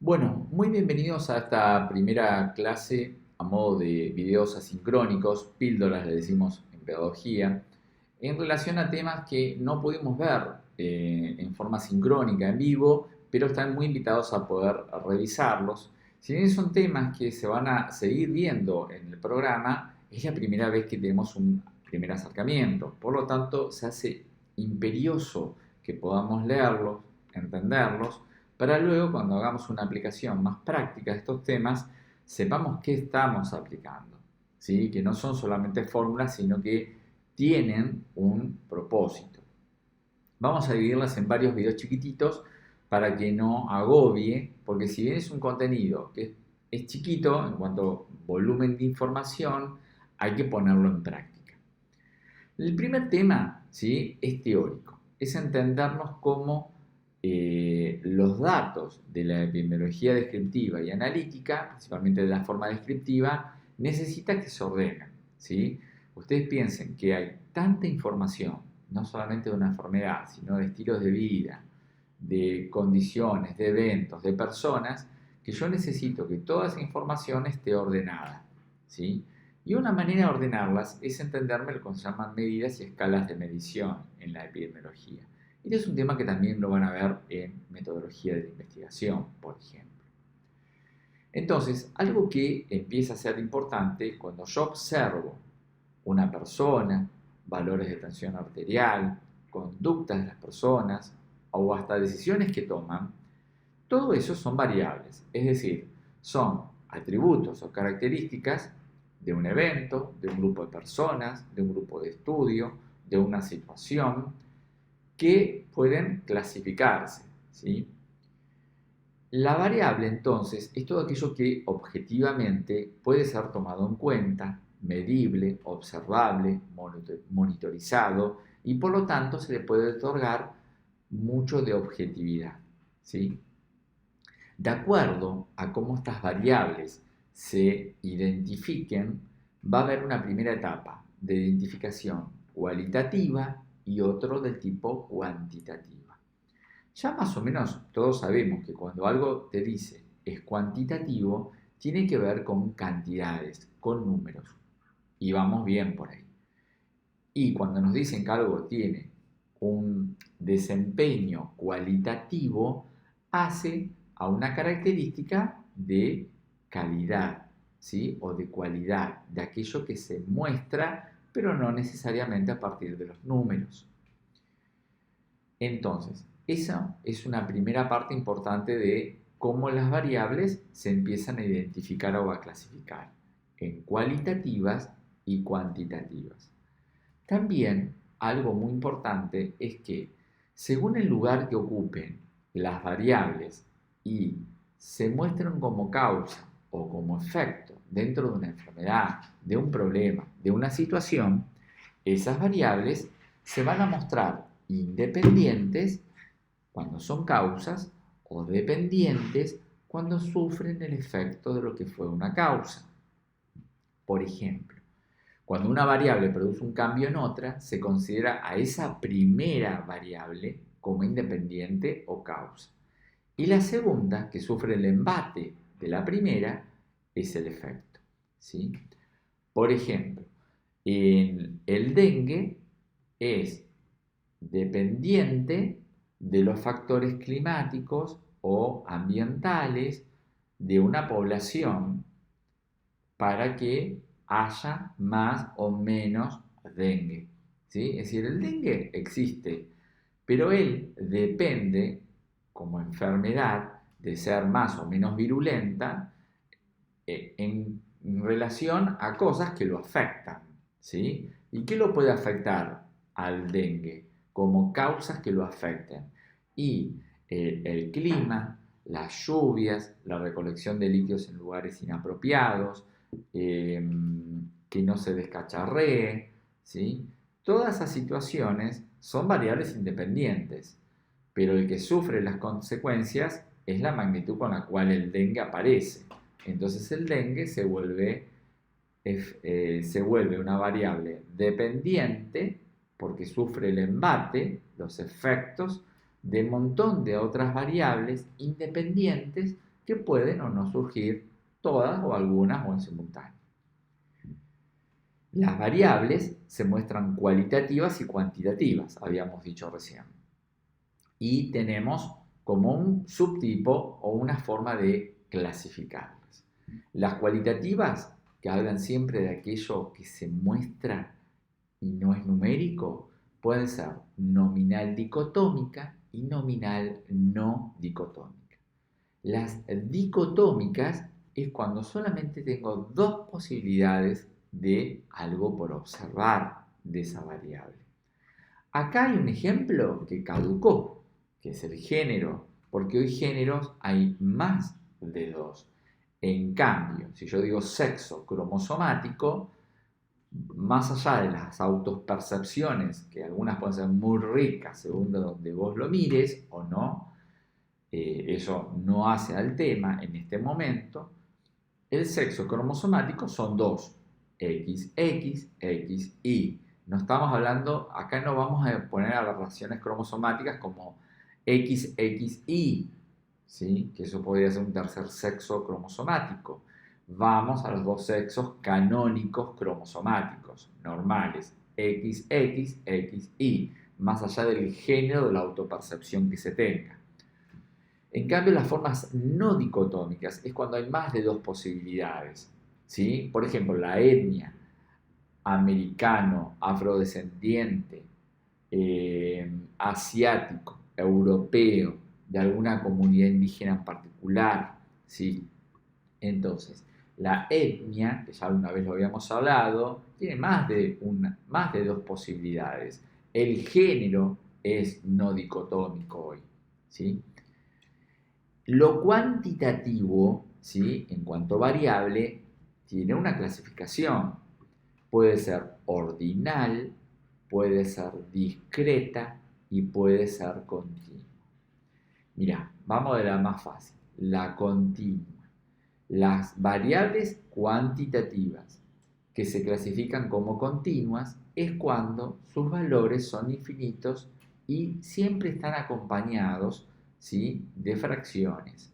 Bueno, muy bienvenidos a esta primera clase a modo de videos asincrónicos, píldoras le decimos en pedagogía, en relación a temas que no pudimos ver en forma sincrónica en vivo, pero están muy invitados a poder revisarlos. Si bien son temas que se van a seguir viendo en el programa, es la primera vez que tenemos un primer acercamiento. Por lo tanto, se hace imperioso que podamos leerlos, entenderlos, para luego cuando hagamos una aplicación más práctica de estos temas, sepamos qué estamos aplicando, ¿sí? Que no son solamente fórmulas, sino que tienen un propósito. Vamos a dividirlas en varios videos chiquititos para que no agobie, porque si bien es un contenido que es chiquito en cuanto a volumen de información, hay que ponerlo en práctica. El primer tema, ¿sí?, es teórico, es entendernos cómo los datos de la epidemiología descriptiva y analítica, principalmente de la forma descriptiva, necesita que se ordenen, ¿sí? Ustedes piensen que hay tanta información, no solamente de una enfermedad, sino de estilos de vida, de condiciones, de eventos, de personas, que yo necesito que toda esa información esté ordenada, ¿sí? Y una manera de ordenarlas es entenderme lo que se llaman medidas y escalas de medición en la epidemiología. Este es un tema que también lo van a ver en metodología de la investigación, por ejemplo. Entonces, algo que empieza a ser importante cuando yo observo una persona, valores de tensión arterial, conductas de las personas o hasta decisiones que toman, todo eso son variables, es decir, son atributos o características de un evento, de un grupo de personas, de un grupo de estudio, de una situación que pueden clasificarse, ¿sí? La variable entonces es todo aquello que objetivamente puede ser tomado en cuenta, medible, observable, monitorizado y por lo tanto se le puede otorgar mucho de objetividad, ¿sí? De acuerdo a cómo estas variables se identifiquen, va a haber una primera etapa de identificación cualitativa y otro del tipo cuantitativa. Ya más o menos todos sabemos que cuando algo te dice es cuantitativo, tiene que ver con cantidades, con números. Y vamos bien por ahí. Y cuando nos dicen que algo tiene un desempeño cualitativo, hace a una característica de calidad, ¿sí? O de cualidad, de aquello que se muestra, pero no necesariamente a partir de los números. Entonces, esa es una primera parte importante de cómo las variables se empiezan a identificar o a clasificar en cualitativas y cuantitativas. También algo muy importante es que según el lugar que ocupen las variables y se muestran como causa o como efecto dentro de una enfermedad, de un problema, de una situación, esas variables se van a mostrar independientes cuando son causas o dependientes cuando sufren el efecto de lo que fue una causa. Por ejemplo, cuando una variable produce un cambio en otra, se considera a esa primera variable como independiente o causa. Y la segunda, que sufre el embate de la primera, es el efecto, ¿sí? Por ejemplo, en el dengue es dependiente de los factores climáticos o ambientales de una población para que haya más o menos dengue, ¿sí? Es decir, el dengue existe, pero él depende como enfermedad de ser más o menos virulenta en relación a cosas que lo afectan, ¿sí? ¿Y qué lo puede afectar al dengue? Como causas que lo afecten. Y el clima, las lluvias, la recolección de líquidos en lugares inapropiados, que no se descacharree, ¿sí? Todas esas situaciones son variables independientes, pero el que sufre las consecuencias es la magnitud con la cual el dengue aparece. Entonces el dengue se vuelve una variable dependiente porque sufre el embate, los efectos de un montón de otras variables independientes que pueden o no surgir todas o algunas o en simultáneo. Las variables se muestran cualitativas y cuantitativas, habíamos dicho recién. Y tenemos como un subtipo o una forma de clasificarlas. Las cualitativas, que hablan siempre de aquello que se muestra y no es numérico, pueden ser nominal dicotómica y nominal no dicotómica. Las dicotómicas es cuando solamente tengo dos posibilidades de algo por observar de esa variable. Acá hay un ejemplo que caducó, que es el género, porque hoy géneros hay más de dos. En cambio, si yo digo sexo cromosomático, más allá de las autopercepciones, que algunas pueden ser muy ricas según de donde vos lo mires o no, eso no hace al tema en este momento, el sexo cromosomático son dos, XX, XY. No estamos hablando, acá no vamos a poner aberraciones cromosomáticas como XXY, ¿sí? Que eso podría ser un tercer sexo cromosomático. Vamos a los dos sexos canónicos cromosomáticos, normales, XX, XY, más allá del género de la autopercepción que se tenga. En cambio, las formas no dicotómicas es cuando hay más de dos posibilidades, ¿sí? Por ejemplo, la etnia, americano, afrodescendiente, asiático, europeo, de alguna comunidad indígena en particular, ¿sí? Entonces, la etnia, que ya una vez lo habíamos hablado, tiene más de dos posibilidades. El género es no dicotómico hoy, ¿sí? Lo cuantitativo, ¿sí? En cuanto variable, tiene una clasificación. Puede ser ordinal, puede ser discreta y puede ser continua. Mirá, vamos de la más fácil, la continua. Las variables cuantitativas que se clasifican como continuas es cuando sus valores son infinitos y siempre están acompañados, ¿sí? De fracciones.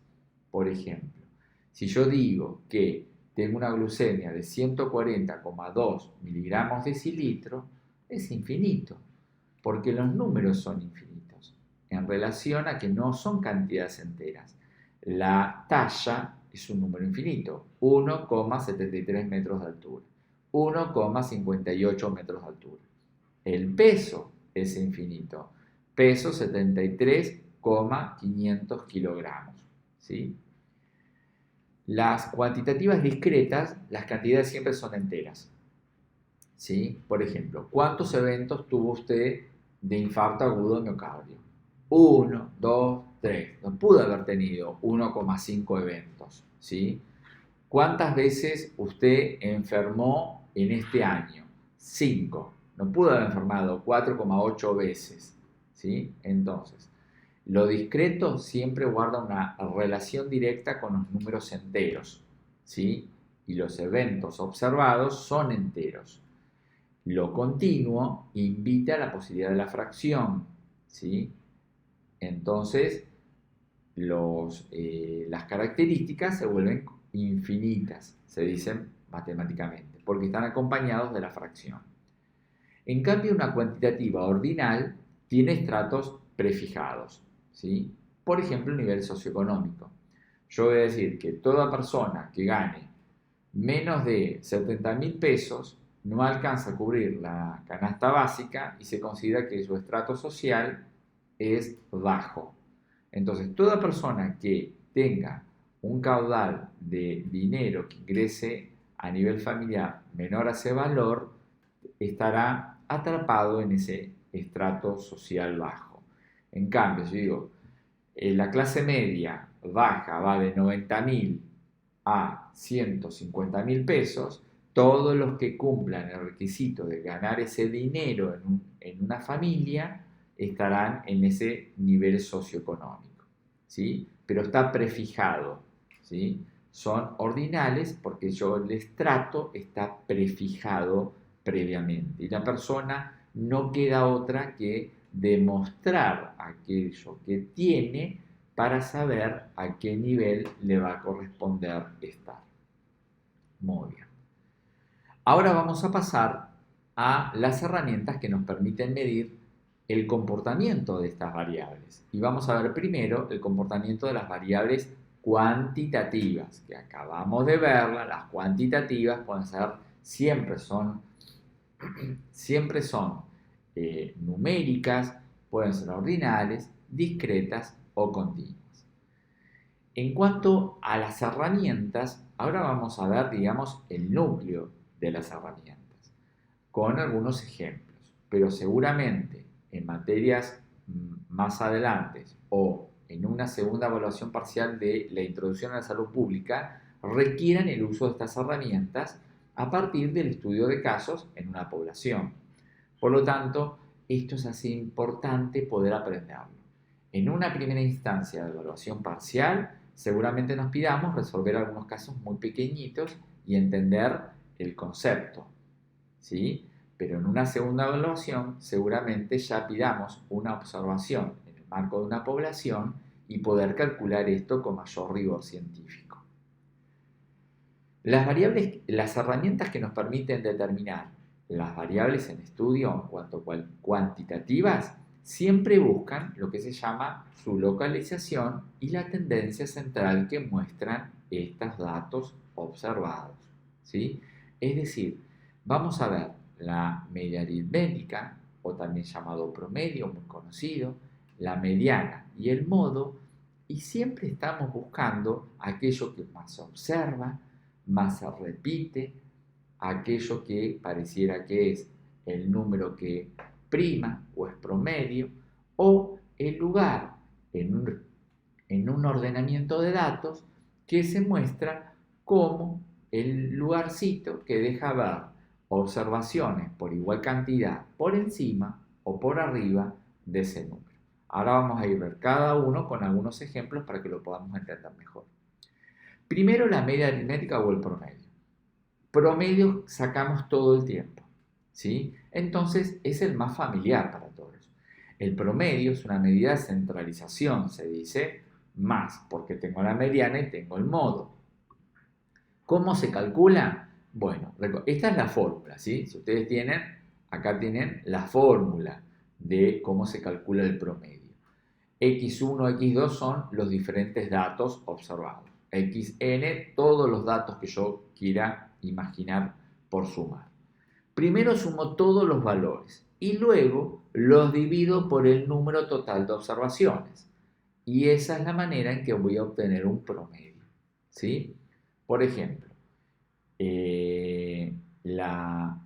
Por ejemplo, si yo digo que tengo una glucemia de 140,2 miligramos decilitro, es infinito, porque los números son infinitos, en relación a que no son cantidades enteras. La talla es un número infinito, 1,73 metros de altura, 1,58 metros de altura. El peso es infinito, peso 73,500 kilogramos, ¿sí? Las cuantitativas discretas, las cantidades siempre son enteras, ¿sí? Por ejemplo, ¿cuántos eventos tuvo usted de infarto agudo de miocardio? 1, 2, 3. No pudo haber tenido 1,5 eventos, ¿sí? ¿Cuántas veces usted enfermó en este año? 5. No pudo haber enfermado 4,8 veces, ¿sí? Entonces, lo discreto siempre guarda una relación directa con los números enteros, ¿sí? Y los eventos observados son enteros. Lo continuo invita a la posibilidad de la fracción, ¿sí? Entonces, las características se vuelven infinitas, se dicen matemáticamente, porque están acompañados de la fracción. En cambio, una cuantitativa ordinal tiene estratos prefijados, ¿sí? Por ejemplo, el nivel socioeconómico. Yo voy a decir que toda persona que gane menos de 70.000 pesos no alcanza a cubrir la canasta básica y se considera que su estrato social es bajo. Entonces, toda persona que tenga un caudal de dinero que ingrese a nivel familiar menor a ese valor, estará atrapado en ese estrato social bajo. En cambio, si digo, la clase media baja va de 90.000 a 150.000 pesos, todos los que cumplan el requisito de ganar ese dinero en una familia estarán en ese nivel socioeconómico, ¿sí? Pero está prefijado, ¿sí? Son ordinales porque el estrato está prefijado previamente y la persona no queda otra que demostrar aquello que tiene para saber a qué nivel le va a corresponder estar. Muy bien. Ahora vamos a pasar a las herramientas que nos permiten medir el comportamiento de estas variables. Y vamos a ver primero el comportamiento de las variables cuantitativas, que acabamos de verlas. Las cuantitativas pueden ser, siempre son numéricas, pueden ser ordinales, discretas o continuas. En cuanto a las herramientas, ahora vamos a ver, digamos, el núcleo de las herramientas, con algunos ejemplos, pero seguramente en materias más adelante o en una segunda evaluación parcial de la introducción a la salud pública, requieran el uso de estas herramientas a partir del estudio de casos en una población. Por lo tanto, esto es así importante poder aprenderlo. En una primera instancia de evaluación parcial, seguramente nos pidamos resolver algunos casos muy pequeñitos y entender el concepto, ¿sí? Pero en una segunda evaluación, seguramente ya pidamos una observación en el marco de una población y poder calcular esto con mayor rigor científico. Las herramientas que nos permiten determinar las variables en estudio en cuanto cuantitativas siempre buscan lo que se llama su localización y la tendencia central que muestran estos datos observados, ¿sí? Es decir, vamos a ver la media aritmética, o también llamado promedio, muy conocido, la mediana y el modo, y siempre estamos buscando aquello que más se observa, más se repite, aquello que pareciera que es el número que prima o es promedio, o el lugar en un ordenamiento de datos que se muestra como el lugarcito que deja ver observaciones por igual cantidad por encima o por arriba de ese número. Ahora vamos a ir a ver cada uno con algunos ejemplos para que lo podamos entender mejor. Primero, la media aritmética o el promedio. Promedio sacamos todo el tiempo, ¿sí? Entonces es el más familiar para todos. El promedio es una medida de centralización, se dice, más, porque tengo la mediana y tengo el modo. ¿Cómo se calcula? Bueno, esta es la fórmula, ¿sí? Si ustedes tienen, acá tienen la fórmula de cómo se calcula el promedio. X1, X2 son los diferentes datos observados. XN, todos los datos que yo quiera imaginar por sumar. Primero sumo todos los valores y luego los divido por el número total de observaciones. Y esa es la manera en que voy a obtener un promedio, ¿sí? Por ejemplo, la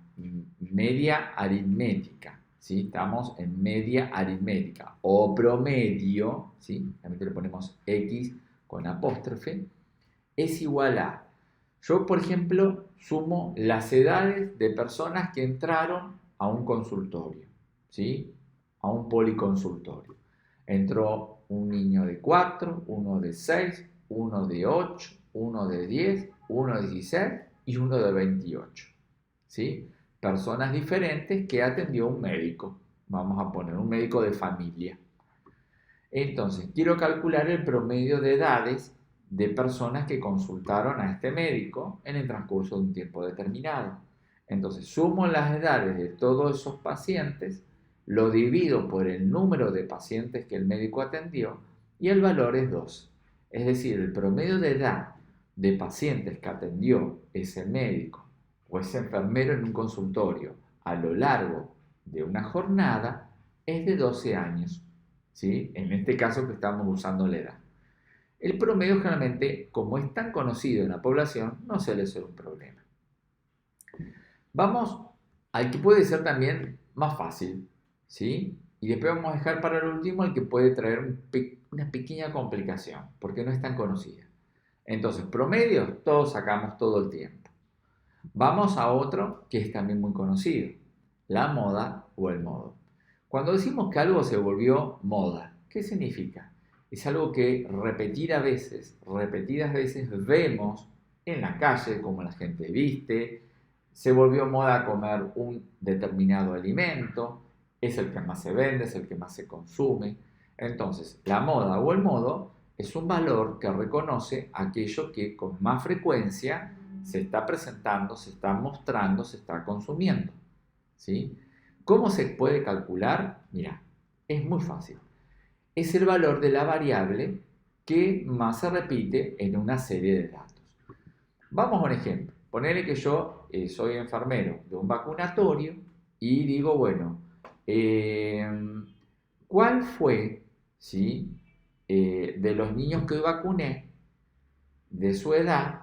media aritmética, ¿sí? Estamos en media aritmética o promedio, ¿sí? También le ponemos X con apóstrofe, es igual a, yo por ejemplo sumo las edades de personas que entraron a un consultorio, ¿sí? A un policonsultorio. Entró un niño de 4, uno de 6, uno de 8, uno de 10, uno de 16 y uno de 28, ¿sí? Personas diferentes que atendió un médico, vamos a poner un médico de familia. Entonces, quiero calcular el promedio de edades de personas que consultaron a este médico en el transcurso de un tiempo determinado. Entonces, sumo las edades de todos esos pacientes, lo divido por el número de pacientes que el médico atendió y el valor es 2. Es decir, el promedio de edad de pacientes que atendió ese médico o ese enfermero en un consultorio a lo largo de una jornada es de 12 años, ¿sí? En este caso que estamos usando la edad. El promedio generalmente, como es tan conocido en la población, no suele ser un problema. Vamos al que puede ser también más fácil, ¿sí? Y después vamos a dejar para el último el que puede traer una pequeña complicación, porque no es tan conocida. Entonces, promedio, todos sacamos todo el tiempo. Vamos a otro que es también muy conocido, la moda o el modo. Cuando decimos que algo se volvió moda, ¿qué significa? Es algo que repetidas veces vemos en la calle, como la gente viste, se volvió moda comer un determinado alimento, es el que más se vende, es el que más se consume. Entonces, la moda o el modo Es un valor que reconoce aquello que con más frecuencia se está presentando, se está mostrando, se está consumiendo. ¿Sí? ¿Cómo se puede calcular? Mira, es muy fácil. Es el valor de la variable que más se repite en una serie de datos. Vamos a un ejemplo. Ponele que yo soy enfermero de un vacunatorio y digo, bueno, eh, ¿cuál fue, ¿sí? De los niños que hoy vacuné, de su edad,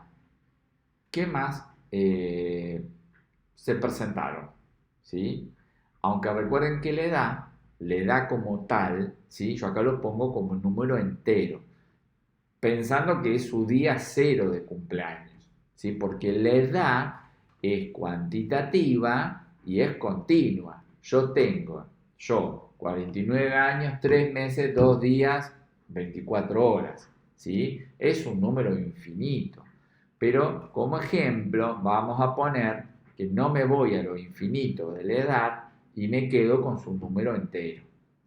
qué más se presentaron? ¿Sí? Aunque recuerden que la edad como tal, ¿sí? Yo acá lo pongo como un número entero, pensando que es su día cero de cumpleaños, ¿sí? Porque la edad es cuantitativa y es continua. Yo, 49 años, 3 meses, 2 días, 24 horas, ¿sí? Es un número infinito. Pero como ejemplo vamos a poner que no me voy a lo infinito de la edad y me quedo con su número entero.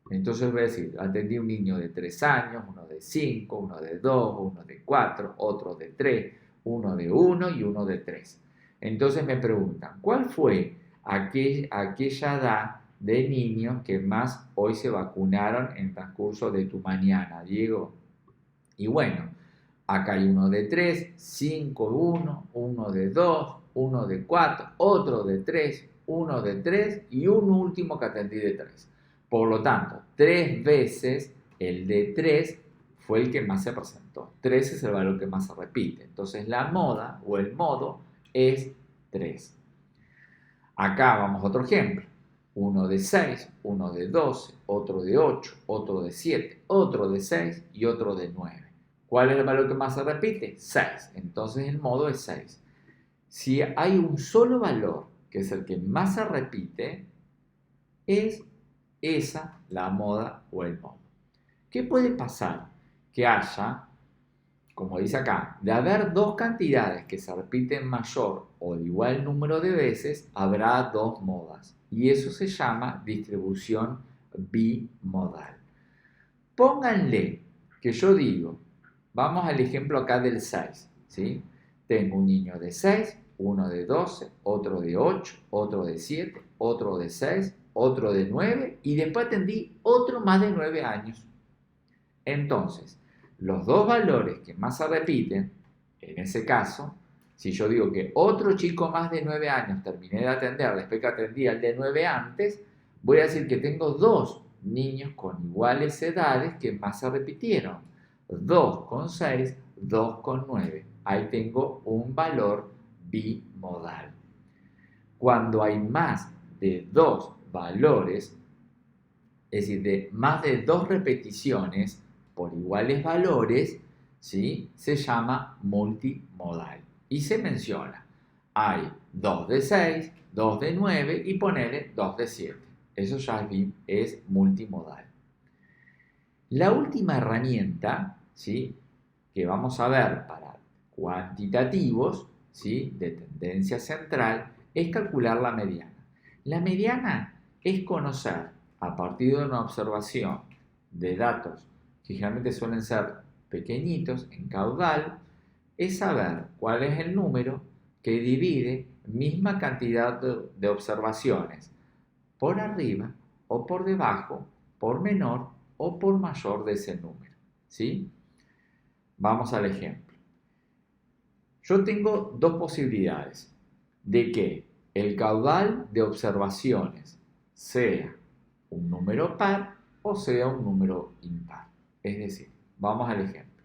Entonces voy a decir, atendí a un niño de 3 años, uno de 5, uno de 2, uno de 4, otro de 3, uno de 1 y uno de 3. Entonces me preguntan, ¿cuál fue aquella edad de niños que más hoy se vacunaron en el transcurso de tu mañana, Diego? Y bueno, acá hay uno de 3, 5 de 1, uno de 2, uno de 4, otro de 3, uno de 3 y un último que atendí de 3. Por lo tanto, 3 veces el de 3 fue el que más se presentó. 3 es el valor que más se repite. Entonces la moda o el modo es 3. Acá vamos a otro ejemplo. Uno de 6, uno de 12, otro de 8, otro de 7, otro de 6 y otro de 9. ¿Cuál es el valor que más se repite? 6. Entonces el modo es 6. Si hay un solo valor, que es el que más se repite, es esa la moda o el modo. ¿Qué puede pasar? Que haya, como dice acá, de haber dos cantidades que se repiten mayor o de igual número de veces, habrá dos modas. Y eso se llama distribución bimodal. Pónganle que yo digo, vamos al ejemplo acá del 6, ¿sí? Tengo un niño de 6, uno de 12, otro de 8, otro de 7, otro de 6, otro de 9 y después atendí otro más de 9 años. Entonces, los dos valores que más se repiten, en ese caso, si yo digo que otro chico más de 9 años terminé de atender después que atendí al de 9 antes, voy a decir que tengo dos niños con iguales edades que más se repitieron. 2 con 6, 2 con 9. Ahí tengo un valor bimodal. Cuando hay más de dos valores, es decir, de más de dos repeticiones por iguales valores, ¿sí? Se llama multimodal. Y se menciona, hay 2 de 6, 2 de 9 y ponele 2 de 7. Eso ya es multimodal. La última herramienta, ¿sí? Que vamos a ver para cuantitativos, ¿sí? De tendencia central, es calcular la mediana. La mediana es conocer, a partir de una observación de datos que generalmente suelen ser pequeñitos en caudal, es saber cuál es el número que divide misma cantidad de observaciones por arriba o por debajo, por menor o por mayor de ese número. ¿Sí? Vamos al ejemplo. Yo tengo dos posibilidades de que el caudal de observaciones sea un número par o sea un número impar. Es decir, vamos al ejemplo.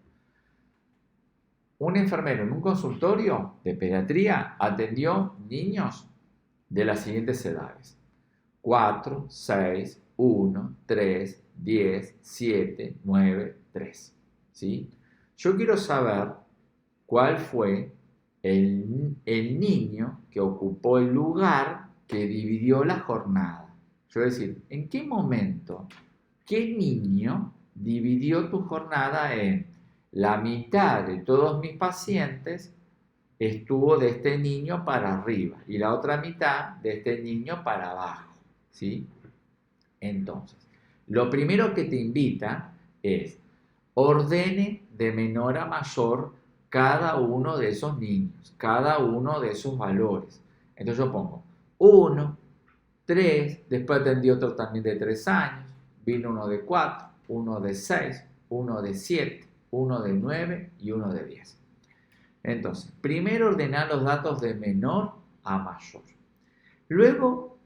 Un enfermero en un consultorio de pediatría atendió niños de las siguientes edades: 4, 6, 1, 3, 10, 7, 9, 3. ¿Sí? Yo quiero saber cuál fue el niño que ocupó el lugar que dividió la jornada. Yo decir, ¿en qué momento, qué niño dividió tu jornada en la mitad de todos mis pacientes estuvo de este niño para arriba y la otra mitad de este niño para abajo? ¿Sí? Entonces, lo primero que te invita es ordene de menor a mayor cada uno de esos niños, cada uno de esos valores. Entonces yo pongo 1, 3, después atendí otro también de 3 años, vino uno de 4, uno de 6, uno de 7, uno de 9 y uno de 10. Entonces, primero ordenar los datos de menor a mayor. Luego,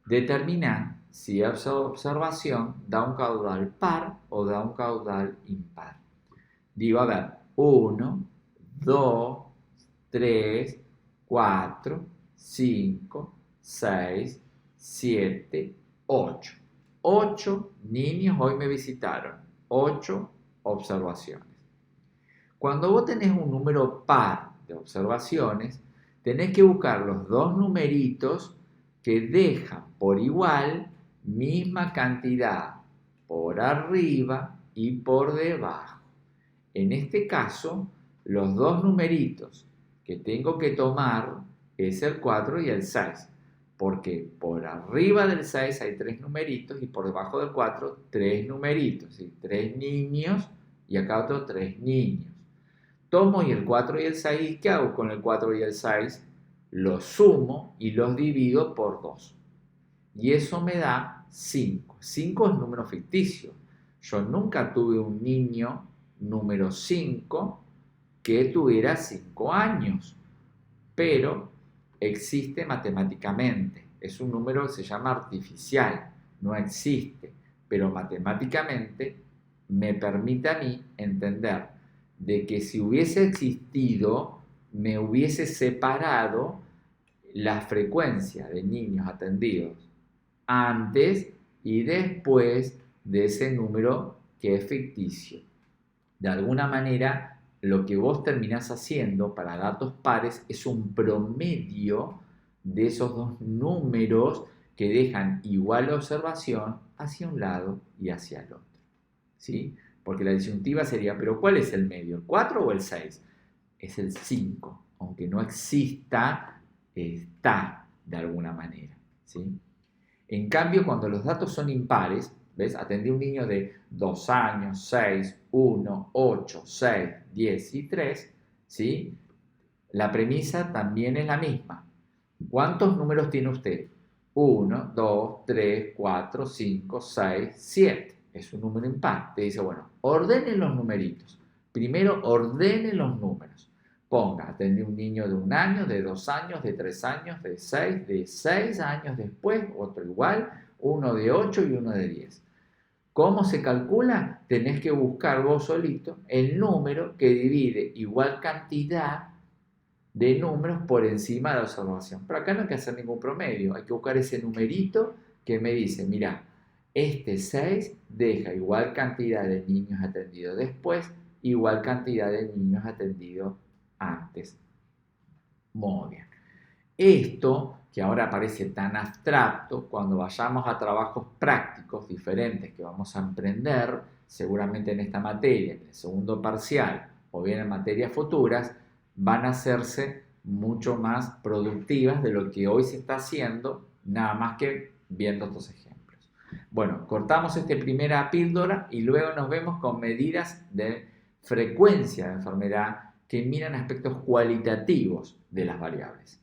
determinar si esa observación da un caudal par o da un caudal impar. Digo, a ver, 1, 2, 3, 4, 5, 6, 7, 8. 8 niños hoy me visitaron, 8 observaciones. Cuando vos tenés un número par de observaciones, tenés que buscar los dos numeritos que dejan por igual misma cantidad por arriba y por debajo. En este caso, los dos numeritos que tengo que tomar es el 4 y el 6, porque por arriba del 6 hay 3 numeritos y por debajo del 4 3 numeritos, ¿sí? 3 niños y acá otros 3 niños. Tomo y el 4 y el 6, ¿qué hago con el 4 y el 6? Los sumo y los divido por 2. Y eso me da 5. 5 es número ficticio. Yo nunca tuve un niño número 5 que tuviera 5 años, pero existe matemáticamente. Es un número que se llama artificial, no existe, pero matemáticamente me permite a mí entender de que si hubiese existido, me hubiese separado la frecuencia de niños atendidos antes y después de ese número que es ficticio. De alguna manera, lo que vos terminás haciendo para datos pares es un promedio de esos dos números que dejan igual la observación hacia un lado y hacia el otro, ¿sí? Porque la disyuntiva sería, ¿pero cuál es el medio? ¿El 4 o el 6? Es el 5, aunque no exista, está de alguna manera, ¿sí? En cambio, cuando los datos son impares, ¿ves? Atendí a un niño de 2 años, 6, 1, 8, 6, 10 y 3, ¿sí? La premisa también es la misma. ¿Cuántos números tiene usted? 1, 2, 3, 4, 5, 6, 7. Es un número impar. Te dice, bueno, ordene los numeritos. Primero ordene los números. Ponga, atendí a un niño de 1 año, de 2 años, de 3 años, de 6 años después, otro igual, uno de 8 y uno de 10. ¿Cómo se calcula? Tenés que buscar vos solito el número que divide igual cantidad de números por encima de la observación. Pero acá no hay que hacer ningún promedio, hay que buscar ese numerito que me dice, mira, este 6 deja igual cantidad de niños atendidos después, igual cantidad de niños atendidos antes. Muy bien. Esto, que ahora parece tan abstracto, cuando vayamos a trabajos prácticos diferentes que vamos a emprender, seguramente en esta materia, en el segundo parcial o bien en materias futuras, van a hacerse mucho más productivas de lo que hoy se está haciendo, nada más que viendo estos ejemplos. Bueno, cortamos esta primera píldora y luego nos vemos con medidas de frecuencia de enfermedad que miran aspectos cualitativos de las variables.